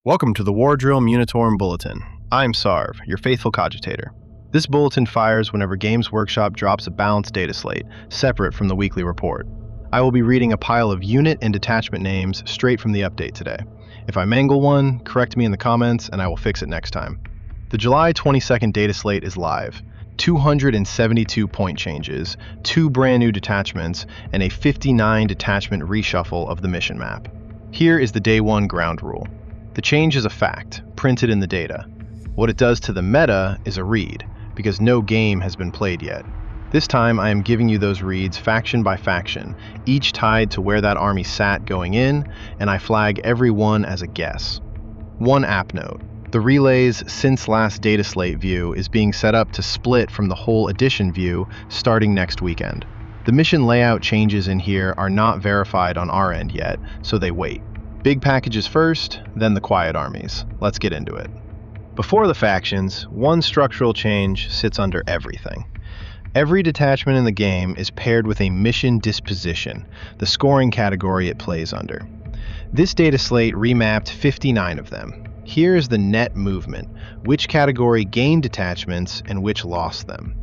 Welcome to the Wardrill Munitorum Bulletin. I'm Sarv, your faithful cogitator. This bulletin fires whenever Games Workshop drops a balanced data slate, separate from the weekly report. I will be reading a pile of unit and detachment names straight from the update today. If I mangle one, correct me in the comments and I will fix it next time. The July 22nd data slate is live. 272 point changes, 2 brand new detachments, and a 59 detachment reshuffle of the mission map. Here is the day 1 ground rule. The change is a fact, printed in the data. What it does to the meta is a read, because no game has been played yet. This time I am giving you those reads faction by faction, each tied to where that army sat going in, and I flag every one as a guess. One app note. The Relay's since last data slate view is being set up to split from the whole edition view starting next weekend. The mission layout changes in here are not verified on our end yet, so they wait. Big packages first, then the quiet armies. Let's get into it. Before the factions, one structural change sits under everything. Every detachment in the game is paired with a mission disposition, the scoring category it plays under. This data slate remapped 59 of them. Here is the net movement, which category gained detachments and which lost them.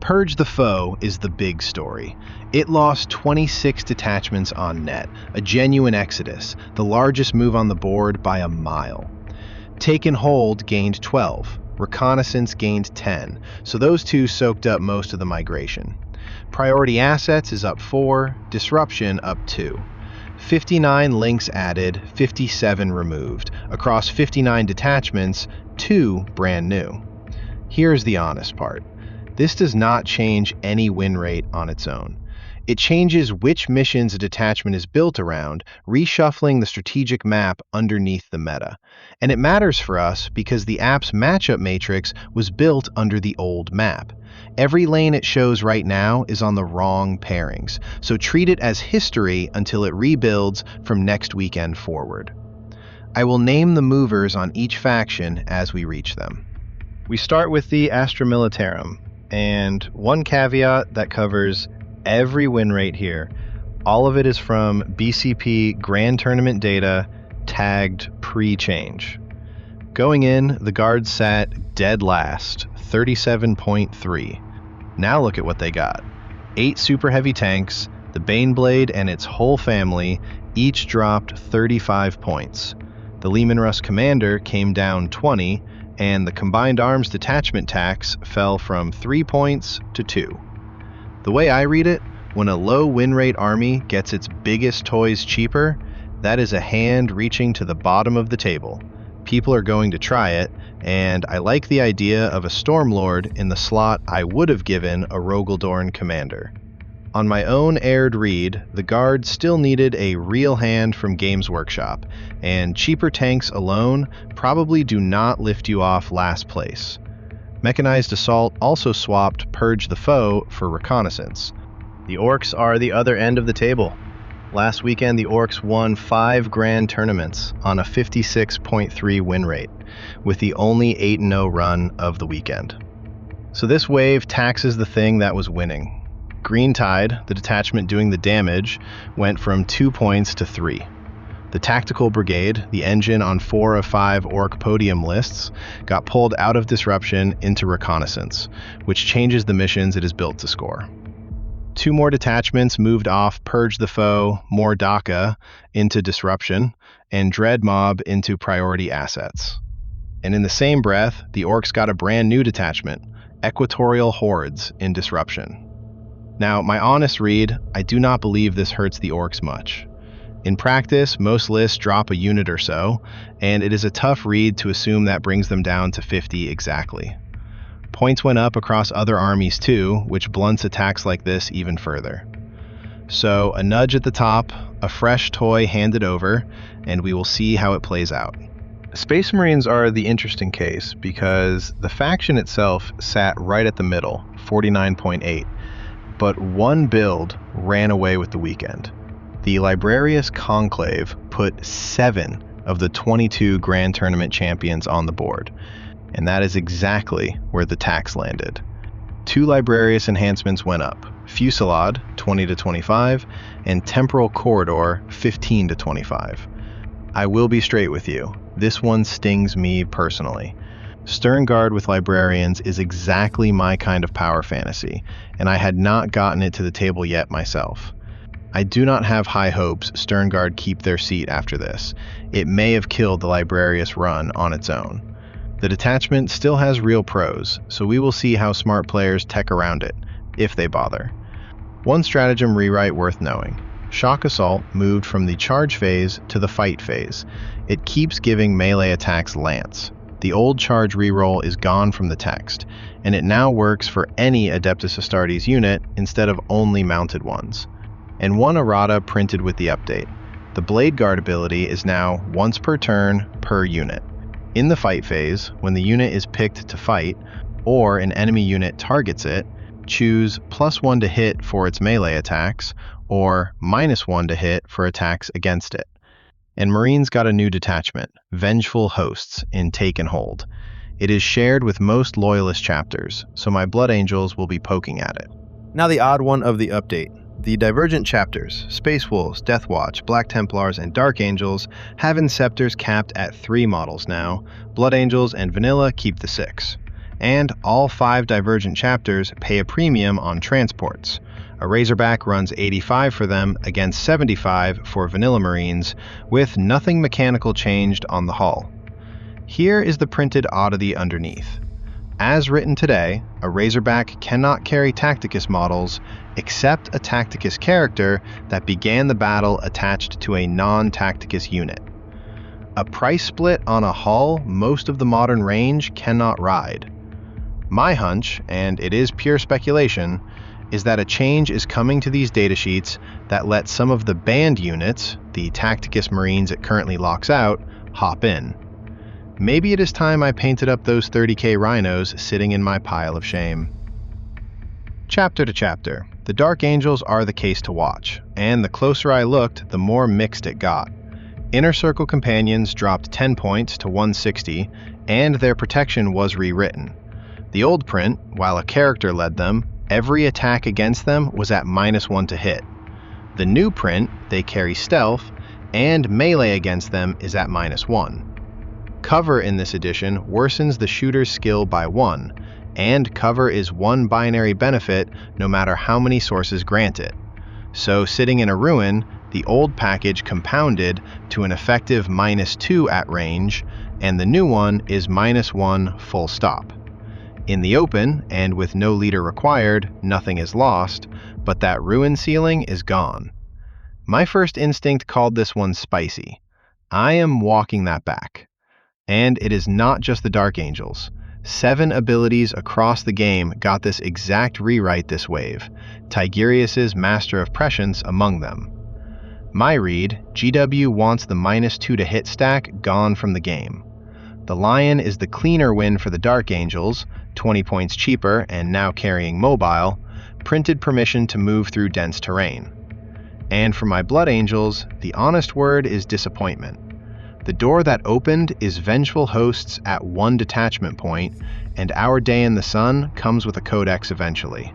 Purge the Foe is the big story. It lost 26 detachments on net, a genuine exodus, the largest move on the board by a mile. Take and Hold gained 12, Reconnaissance gained 10, so those two soaked up most of the migration. Priority Assets is up 4, Disruption up 2. 59 links added, 57 removed. Across 59 detachments, 2 brand new. Here's the honest part. This does not change any win rate on its own. It changes which missions a detachment is built around, reshuffling the strategic map underneath the meta. And it matters for us because the app's matchup matrix was built under the old map. Every lane it shows right now is on the wrong pairings, so treat it as history until it rebuilds from next weekend forward. I will name the movers on each faction as we reach them. We start with the Astra Militarum. And one caveat that covers every win rate here, all of it is from BCP Grand Tournament data tagged pre-change. Going in, the guards sat dead last, 37.3. Now look at what they got. 8 super heavy tanks, the Baneblade and its whole family each dropped 35 points. The Leman Russ commander came down 20, and the combined arms detachment tax fell from 3 points to 2. The way I read it, when a low win rate army gets its biggest toys cheaper, that is a hand reaching to the bottom of the table. People are going to try it, and I like the idea of a Stormlord in the slot I would have given a Rogaldorn commander. On my own aired read, the guard still needed a real hand from Games Workshop, and cheaper tanks alone probably do not lift you off last place. Mechanized Assault also swapped Purge the Foe for Reconnaissance. The Orks are the other end of the table. Last weekend, the Orks won 5 grand tournaments on a 56.3 win rate, with the only 8-0 run of the weekend. So this wave taxes the thing that was winning. Green Tide, the detachment doing the damage, went from 2 points to 3. The Tactical Brigade, the engine on 4 of 5 Ork podium lists, got pulled out of Disruption into Reconnaissance, which changes the missions it is built to score. 2 more detachments moved off Purge the Foe, more DACA, into Disruption, and Dread Mob into Priority Assets. And in the same breath, the Orks got a brand new detachment, Equatorial Hordes, in Disruption. Now, my honest read, I do not believe this hurts the Orks much. In practice, most lists drop a unit or so, and it is a tough read to assume that brings them down to 50 exactly. Points went up across other armies too, which blunts attacks like this even further. So, a nudge at the top, a fresh toy handed over, and we will see how it plays out. Space Marines are the interesting case because the faction itself sat right at the middle, 49.8. But one build ran away with the weekend. The Librarius Conclave put 7 of the 22 Grand Tournament champions on the board, and that is exactly where the tax landed. 2 Librarius enhancements went up, Fusillade 20 to 25 and Temporal Corridor 15 to 25. I will be straight with you. This one stings me personally. Stern Guard with Librarians is exactly my kind of power fantasy, and I had not gotten it to the table yet myself. I do not have high hopes Stern Guard keep their seat after this. It may have killed the Librarius run on its own. The detachment still has real pros, so we will see how smart players tech around it, if they bother. One stratagem rewrite worth knowing. Shock Assault moved from the charge phase to the fight phase. It keeps giving melee attacks lance. The old charge reroll is gone from the text, and it now works for any Adepta Sororitas unit instead of only mounted ones. And one errata printed with the update. The Blade Guard ability is now once per turn per unit. In the fight phase, when the unit is picked to fight, or an enemy unit targets it, choose +1 to hit for its melee attacks, or -1 to hit for attacks against it. And Marines got a new detachment, Vengeful Hosts, in Take and Hold. It is shared with most Loyalist chapters, so my Blood Angels will be poking at it. Now the odd one of the update. The Divergent Chapters, Space Wolves, Death Watch, Black Templars, and Dark Angels have Inceptors capped at 3 models now. Blood Angels and Vanilla keep the 6. And all 5 Divergent Chapters pay a premium on transports. A Razorback runs 85 for them against 75 for Vanilla Marines, with nothing mechanical changed on the hull. Here is the printed oddity underneath. As written today, a Razorback cannot carry Tacticus models except a Tacticus character that began the battle attached to a non-Tacticus unit. A price split on a hull most of the modern range cannot ride. My hunch, and it is pure speculation, is that a change is coming to these datasheets that let some of the banned units, the Tacticus Marines it currently locks out, hop in. Maybe it is time I painted up those 30k rhinos sitting in my pile of shame. Chapter to chapter, the Dark Angels are the case to watch, and the closer I looked, the more mixed it got. Inner Circle Companions dropped 10 points to 160, and their protection was rewritten. The old print, while a character led them, every attack against them was at -1 to hit. The new print, they carry stealth, and melee against them is at -1. Cover in this edition worsens the shooter's skill by 1, and cover is one binary benefit no matter how many sources grant it. So sitting in a ruin, the old package compounded to an effective -2 at range, and the new one is -1 full stop. In the open, and with no leader required, nothing is lost, but that ruin ceiling is gone. My first instinct called this one spicy. I am walking that back. And it is not just the Dark Angels. 7 abilities across the game got this exact rewrite this wave, Tigurius's Master of Prescience among them. My read, GW wants the -2 to hit stack gone from the game. The Lion is the cleaner win for the Dark Angels, 20 points cheaper and now carrying mobile, printed permission to move through dense terrain. And for my Blood Angels, the honest word is disappointment. The door that opened is Vengeful Hosts at 1 detachment point, and Our Day in the Sun comes with a codex eventually.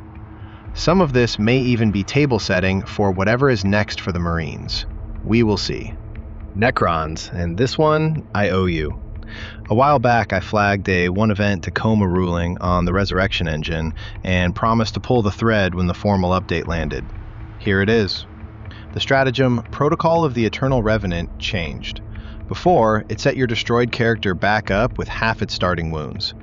Some of this may even be table setting for whatever is next for the Marines. We will see. Necrons, and this one I owe you. A while back I flagged a 1-event Tacoma ruling on the Resurrection engine and promised to pull the thread when the formal update landed. Here it is. The stratagem Protocol of the Eternal Revenant changed. Before, it set your destroyed character back up with half its starting wounds.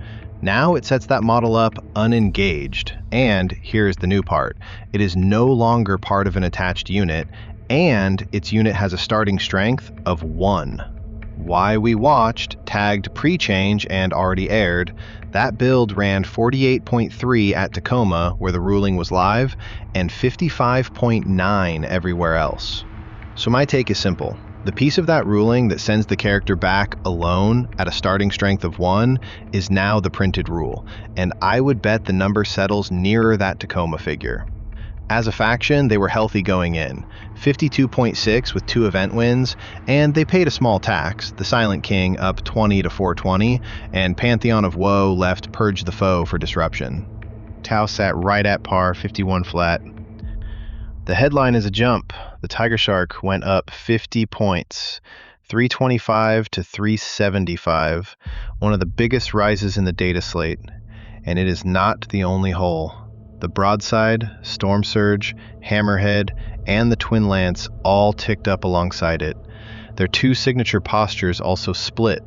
Now it sets that model up unengaged, and here's the new part. It is no longer part of an attached unit, and its unit has a starting strength of 1. Why We Watched, tagged pre-change and already aired, that build ran 48.3 at Tacoma, where the ruling was live, and 55.9 everywhere else. So my take is simple. The piece of that ruling that sends the character back alone at a starting strength of 1 is now the printed rule, and I would bet the number settles nearer that Tacoma figure. As a faction, they were healthy going in, 52.6 with 2 event wins, and they paid a small tax, the Silent King up 20 to 420, and Pantheon of Woe left Purge the Foe for disruption. Tau sat right at par, 51 flat. The headline is a jump. The Tiger Shark went up 50 points. 325 to 375, one of the biggest rises in the dataslate, and it is not the only hole. The Broadside, Storm Surge, Hammerhead, and the Twin Lance all ticked up alongside it. Their two signature postures also split.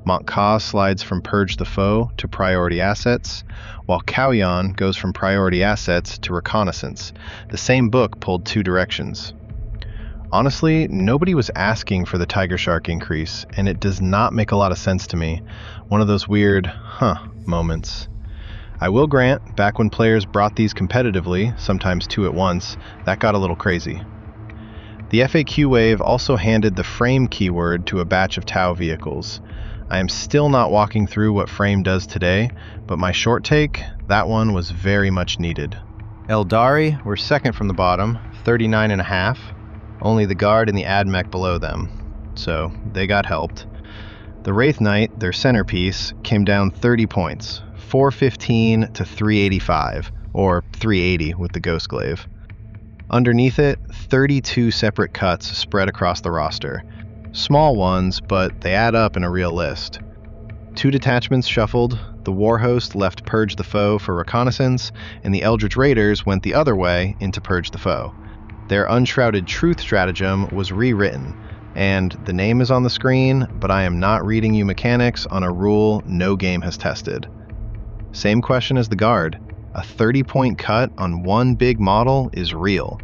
Montcalm slides from Purge the Foe to Priority Assets, while Kauyon goes from Priority Assets to Reconnaissance. The same book pulled two directions. Honestly, nobody was asking for the Tiger Shark increase, and it does not make a lot of sense to me. One of those weird, moments. I will grant, back when players brought these competitively, sometimes two at once, that got a little crazy. The FAQ wave also handed the frame keyword to a batch of Tau vehicles. I am still not walking through what frame does today, but my short take, that one was very much needed. Aeldari were second from the bottom, 39.5, only the Guard and the Admech below them, so they got helped. The Wraith Knight, their centerpiece, came down 30 points, 415 to 385, or 380 with the Ghost Glaive. Underneath it, 32 separate cuts spread across the roster. Small ones, but they add up in a real list. 2 detachments shuffled, the Warhost left Purge the Foe for Reconnaissance, and the Eldritch Raiders went the other way into Purge the Foe. Their Unshrouded Truth stratagem was rewritten, and the name is on the screen, but I am not reading you mechanics on a rule no game has tested. Same question as the Guard. A 30-point cut on one big model is real,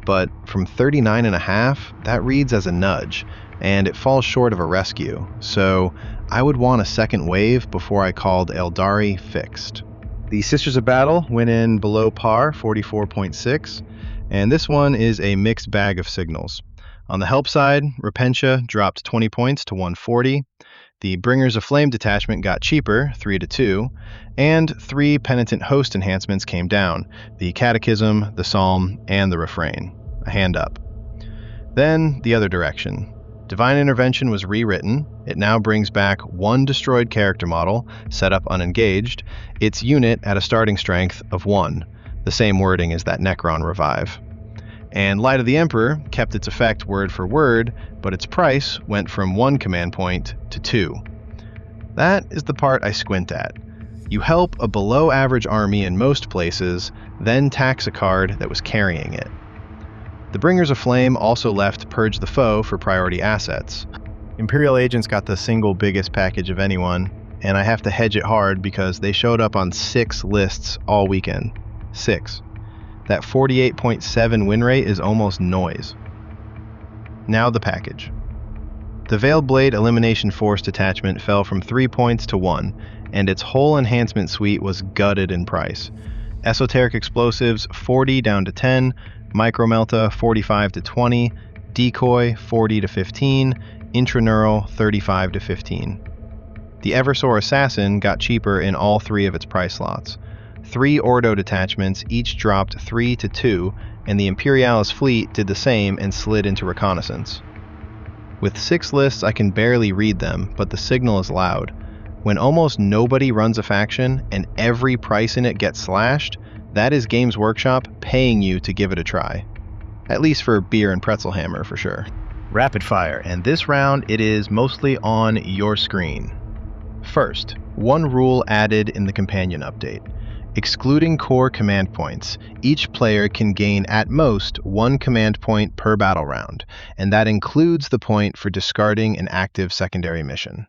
but from 39.5, that reads as a nudge, and it falls short of a rescue, so I would want a second wave before I called Aeldari fixed. The Sisters of Battle went in below par, 44.6, and this one is a mixed bag of signals. On the help side, Repentia dropped 20 points to 140, the Bringers of Flame detachment got cheaper, 3 to 2, and 3 Penitent Host enhancements came down, the Catechism, the Psalm, and the Refrain. A hand up. Then, the other direction. Divine Intervention was rewritten. It now brings back 1 destroyed character model, set up unengaged, its unit at a starting strength of 1, the same wording as that Necron revive. And Light of the Emperor kept its effect word for word, but its price went from 1 command point to 2. That is the part I squint at. You help a below-average army in most places, then tax a card that was carrying it. The Bringers of Flame also left Purge the Foe for Priority Assets. Imperial Agents got the single biggest package of anyone, and I have to hedge it hard because they showed up on 6 lists all weekend. 6. That 48.7 win rate is almost noise. Now the package. The Veiled Blade Elimination Force detachment fell from 3 points to 1, and its whole enhancement suite was gutted in price. Esoteric Explosives 40 down to 10, Micromelta 45 to 20, Decoy 40 to 15, Intraneural 35 to 15. The Eversor Assassin got cheaper in all 3 of its price slots. 3 Ordo detachments each dropped 3 to 2, and the Imperialis fleet did the same and slid into Reconnaissance. With 6 lists, I can barely read them, but the signal is loud. When almost nobody runs a faction and every price in it gets slashed, that is Games Workshop paying you to give it a try. At least for Beer and Pretzel Hammer, for sure. Rapid fire, and this round it is mostly on your screen. First, 1 rule added in the companion update. Excluding core command points, each player can gain at most 1 command point per battle round, and that includes the point for discarding an active secondary mission.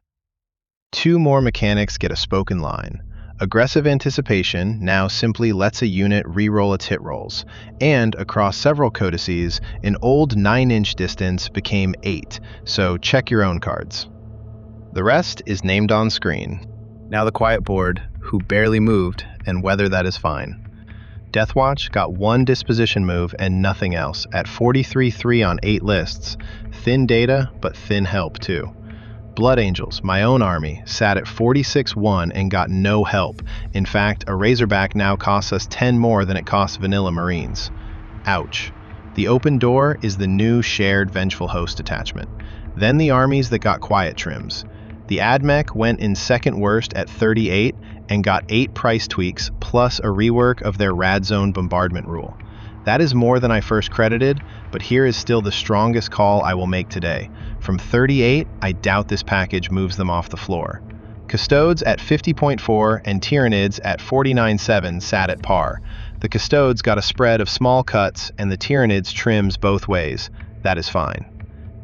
2 more mechanics get a spoken line. Aggressive Anticipation now simply lets a unit reroll its hit rolls, and across several codices, an old 9-inch distance became 8, so check your own cards. The rest is named on screen. Now the Quiet Board, who barely moved, and whether that is fine. Deathwatch got 1 disposition move and nothing else, at 43-3 on 8 lists. Thin data, but thin help too. Blood Angels, my own army, sat at 46-1 and got no help. In fact, a Razorback now costs us 10 more than it costs vanilla Marines. Ouch. The Open Door is the new shared Vengeful Host attachment. Then the armies that got quiet trims. The Admech went in second worst at 38 and got 8 price tweaks plus a rework of their Rad Zone bombardment rule. That is more than I first credited, but here is still the strongest call I will make today. From 38, I doubt this package moves them off the floor. Custodes at 50.4 and Tyranids at 49.7 sat at par. The Custodes got a spread of small cuts and the Tyranids trims both ways. That is fine.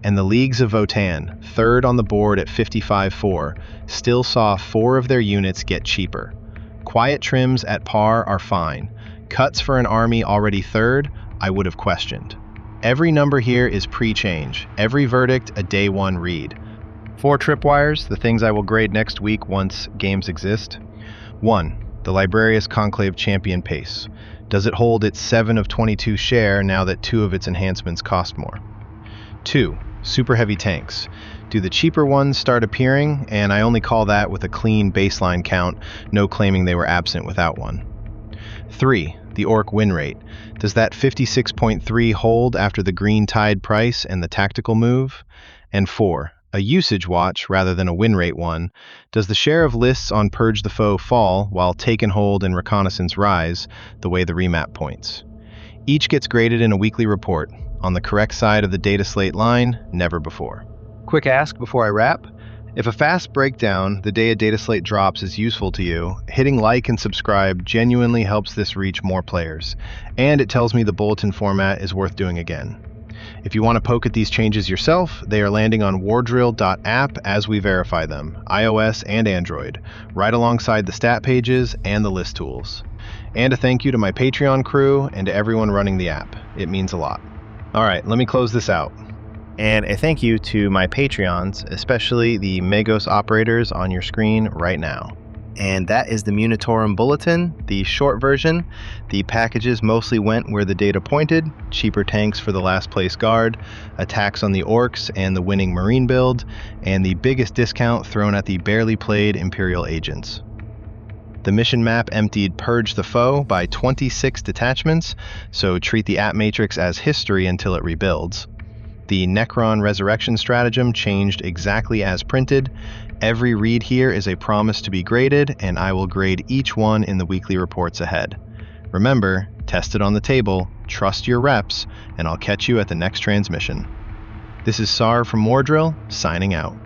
And the Leagues of Votan, third on the board at 55.4, still saw 4 of their units get cheaper. Quiet trims at par are fine. Cuts for an army already third, I would have questioned. Every number here is pre-change, every verdict a day one read. 4 tripwires, the things I will grade next week once games exist. 1. The Librarius Conclave Champion Pace. Does it hold its 7 of 22 share now that 2 of its enhancements cost more? 2. Super heavy tanks. Do the cheaper ones start appearing? And I only call that with a clean baseline count, no claiming they were absent without one. 3. The Ork win rate. Does that 56.3 hold after the green tide price and the tactical move? And 4. A usage watch rather than a win rate one. Does the share of lists on Purge the Foe fall while Take and Hold and Reconnaissance rise, the way the remap points? Each gets graded in a weekly report. On the correct side of the Dataslate line, never before. Quick ask before I wrap. If a fast breakdown the day a Dataslate drops is useful to you, hitting like and subscribe genuinely helps this reach more players, and it tells me the Bulletin format is worth doing again. If you want to poke at these changes yourself, they are landing on wardrill.app as we verify them, iOS and Android, right alongside the stat pages and the list tools. And a thank you to my Patreon crew and to everyone running the app. It means a lot. All right, let me close this out. And a thank you to my Patreons, especially the Megos operators on your screen right now. And that is the Munitorum Bulletin, the short version. The packages mostly went where the data pointed: cheaper tanks for the last place guard, attacks on the Orks and the winning Marine build, and the biggest discount thrown at the barely played Imperial Agents. The mission map emptied Purge the Foe by 26 detachments, so treat the app matrix as history until it rebuilds. The Necron resurrection stratagem changed exactly as printed. Every read here is a promise to be graded, and I will grade each one in the weekly reports ahead. Remember, test it on the table, trust your reps, and I'll catch you at the next transmission. This is Sar from Wardrill, signing out.